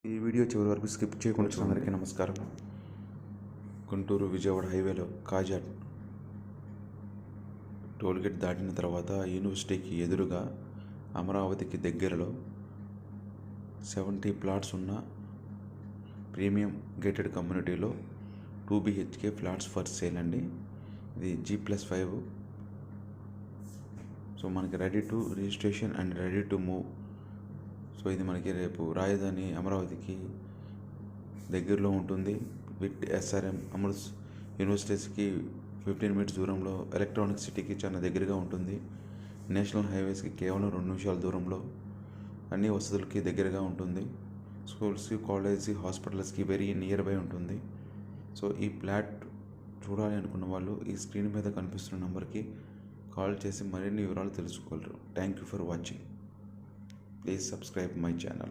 ఈ వీడియో చివరి వరకు స్కిప్ చేయకుండా అందరికీ నమస్కారం. గుంటూరు విజయవాడ హైవేలో కాజా టోల్గేట్ దాటిన తర్వాత యూనివర్సిటీకి ఎదురుగా అమరావతికి దగ్గరలో 70 ప్లాట్స్ ఉన్న ప్రీమియం గేటెడ్ కమ్యూనిటీలో 2 BHK ఫ్లాట్స్ ఫర్ సేల్ అండి. ఇది G+5. సో మనకి ready to registration and ready to move. So ఇది మనకి రేపు రాజధాని అమరావతికి దగ్గరలో ఉంటుంది. విత్ SRM అమృత్ యూనివర్సిటీస్కి 15 మినిట్స్ దూరంలో, ఎలక్ట్రానిక్ సిటీకి చాలా దగ్గరగా ఉంటుంది. నేషనల్ హైవేస్కి కేవలం 2 నిమిషాల దూరంలో, అన్ని వసతులకి దగ్గరగా ఉంటుంది. స్కూల్స్కి, కాలేజ్కి, హాస్పిటల్స్కి వెరీ నియర్ బై ఉంటుంది. సో ఈ ఫ్లాట్ చూడాలి అనుకున్న వాళ్ళు ఈ స్క్రీన్ మీద కనిపిస్తున్న నెంబర్కి కాల్ చేసి మరిన్ని వివరాలు తెలుసుకోగలరు. Thank you for watching. Please subscribe my channel.